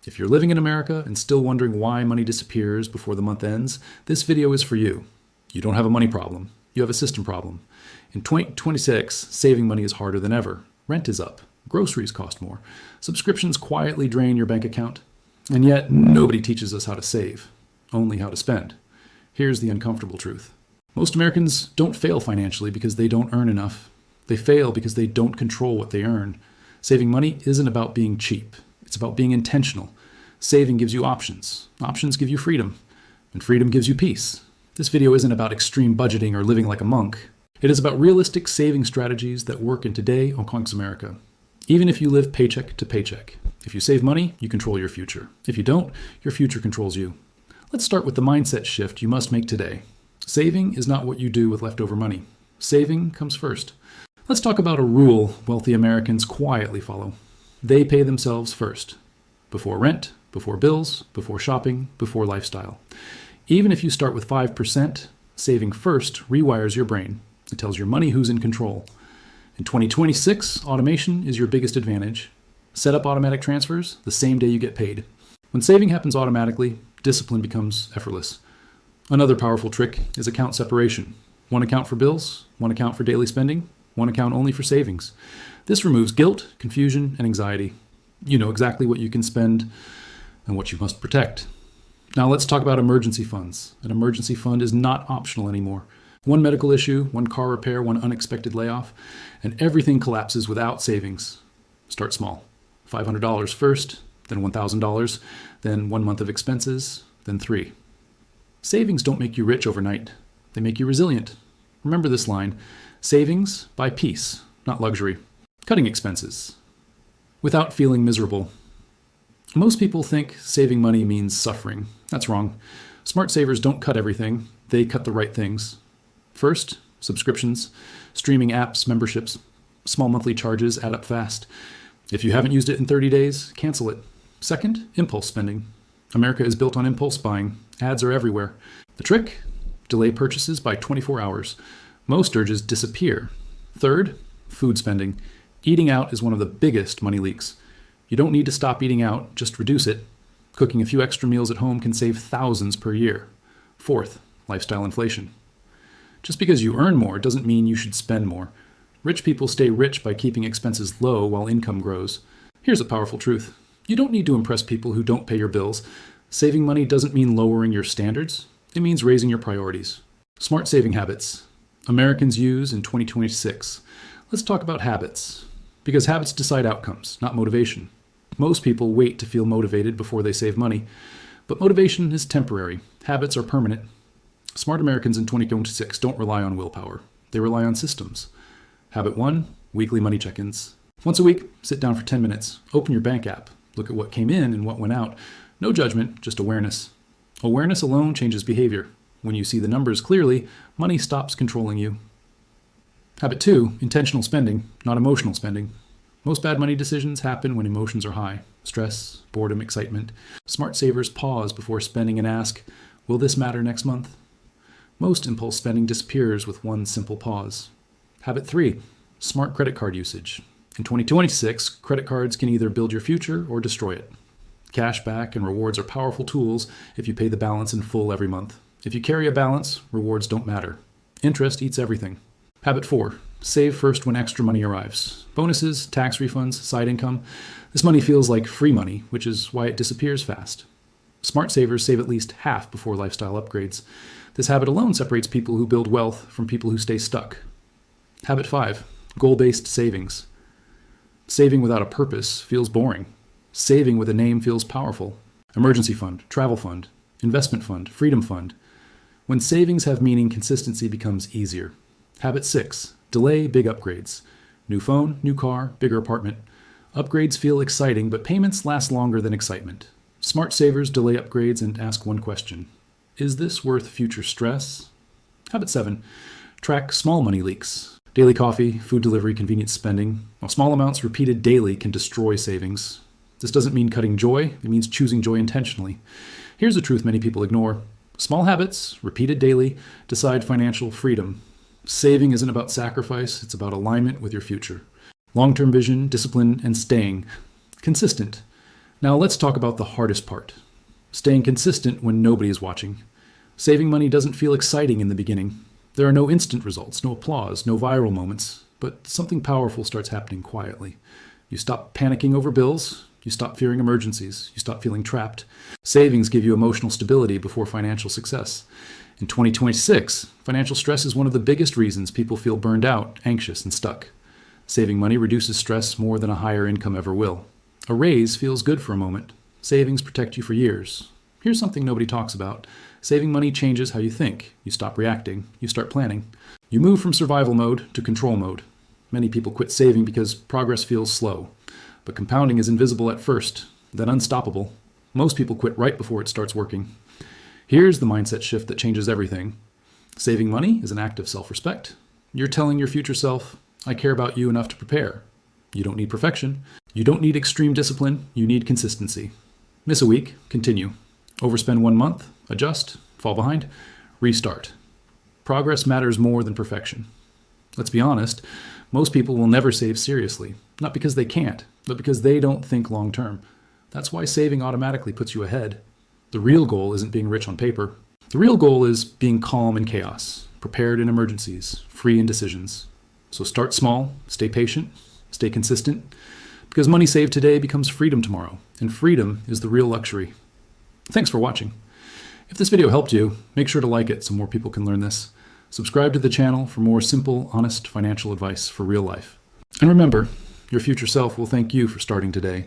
If you're living in America and still wondering why money disappears before the month ends, this video is for you. You don't have a money problem. You have a system problem. In 2026, saving money is harder than ever. Rent is up. Groceries cost more. Subscriptions quietly drain your bank account. And yet, nobody teaches us how to save, only how to spend. Here's the uncomfortable truth. Most Americans don't fail financially because they don't earn enough. They fail because they don't control what they earn. Saving money isn't about being cheap. It's about being intentional. Saving gives you options. Options give you freedom. And freedom gives you peace. This video isn't about extreme budgeting or living like a monk. It is about realistic saving strategies that work in today Okonk's America. Even if you live paycheck to paycheck. If you save money, you control your future. If you don't, your future controls you. Let's start with the mindset shift you must make today. Saving is not what you do with leftover money. Saving comes first. Let's talk about a rule wealthy Americans quietly follow. They pay themselves first. Before rent, before bills, before shopping, before lifestyle. Even if you start with 5%, saving first rewires your brain. It tells your money who's in control. In 2026, automation is your biggest advantage. Set up automatic transfers the same day you get paid. When saving happens automatically, discipline becomes effortless. Another powerful trick is account separation. One account for bills, one account for daily spending, one account only for savings. This removes guilt, confusion, and anxiety. You know exactly what you can spend and what you must protect. Now let's talk about emergency funds. An emergency fund is not optional anymore. One medical issue, one car repair, one unexpected layoff, and everything collapses without savings. Start small. $500 first, then $1,000, then 1 month of expenses, then 3. Savings don't make you rich overnight. They make you resilient. Remember this line, savings buy peace, not luxury. Cutting expenses without feeling miserable. Most people think saving money means suffering. That's wrong. Smart savers don't cut everything. They cut the right things. First, subscriptions, streaming apps, memberships, small monthly charges add up fast. If you haven't used it in 30 days, cancel it. Second, impulse spending. America is built on impulse buying. Ads are everywhere. The trick? Delay purchases by 24 hours. Most urges disappear. Third, food spending. Eating out is one of the biggest money leaks. You don't need to stop eating out, just reduce it. Cooking a few extra meals at home can save thousands per year. Fourth, lifestyle inflation. Just because you earn more doesn't mean you should spend more. Rich people stay rich by keeping expenses low while income grows. Here's a powerful truth. You don't need to impress people who don't pay your bills. Saving money doesn't mean lowering your standards. It means raising your priorities. Smart saving habits. Americans use in 2026. Let's talk about habits. Because habits decide outcomes, not motivation. Most people wait to feel motivated before they save money. But motivation is temporary. Habits are permanent. Smart Americans in 2026 don't rely on willpower. They rely on systems. Habit 1, weekly money check-ins. Once a week, sit down for 10 minutes. Open your bank app. Look at what came in and what went out. No judgment, just awareness. Awareness alone changes behavior. When you see the numbers clearly, money stops controlling you. Habit 2, intentional spending, not emotional spending. Most bad money decisions happen when emotions are high. Stress, boredom, excitement. Smart savers pause before spending and ask, will this matter next month? Most impulse spending disappears with one simple pause. Habit 3, smart credit card usage. In 2026, credit cards can either build your future or destroy it. Cashback and rewards are powerful tools if you pay the balance in full every month. If you carry a balance, rewards don't matter. Interest eats everything. Habit 4, save first when extra money arrives. Bonuses, tax refunds, side income. This money feels like free money, which is why it disappears fast. Smart savers save at least half before lifestyle upgrades. This habit alone separates people who build wealth from people who stay stuck. Habit 5, goal-based savings. Saving without a purpose feels boring. Saving with a name feels powerful. Emergency fund, travel fund, investment fund, freedom fund. When savings have meaning, consistency becomes easier. Habit 6, delay big upgrades. New phone, new car, bigger apartment. Upgrades feel exciting, but payments last longer than excitement. Smart savers delay upgrades and ask one question. Is this worth future stress? Habit 7, track small money leaks. Daily coffee, food delivery, convenience spending. While small amounts repeated daily can destroy savings. This doesn't mean cutting joy, it means choosing joy intentionally. Here's the truth many people ignore. Small habits, repeated daily, decide financial freedom. Saving isn't about sacrifice, it's about alignment with your future. Long-term vision, discipline, and staying consistent. Now let's talk about the hardest part. Staying consistent when nobody is watching. Saving money doesn't feel exciting in the beginning. There are no instant results, no applause, no viral moments, but something powerful starts happening quietly. You stop panicking over bills, you stop fearing emergencies, you stop feeling trapped. Savings give you emotional stability before financial success. In 2026, financial stress is one of the biggest reasons people feel burned out, anxious, and stuck. Saving money reduces stress more than a higher income ever will. A raise feels good for a moment. Savings protect you for years. Here's something nobody talks about. Saving money changes how you think. You stop reacting. You start planning. You move from survival mode to control mode. Many people quit saving because progress feels slow. But compounding is invisible at first, then unstoppable. Most people quit right before it starts working. Here's the mindset shift that changes everything. Saving money is an act of self-respect. You're telling your future self, I care about you enough to prepare. You don't need perfection. You don't need extreme discipline. You need consistency. Miss a week, continue. Overspend 1 month, adjust, fall behind, restart. Progress matters more than perfection. Let's be honest, most people will never save seriously, not because they can't, but because they don't think long term. That's why saving automatically puts you ahead. The real goal isn't being rich on paper. The real goal is being calm in chaos, prepared in emergencies, free in decisions. So start small, stay patient, stay consistent, because money saved today becomes freedom tomorrow, and freedom is the real luxury. Thanks for watching. If this video helped you, make sure to like it so more people can learn this. Subscribe to the channel for more simple, honest financial advice for real life. And remember, your future self will thank you for starting today.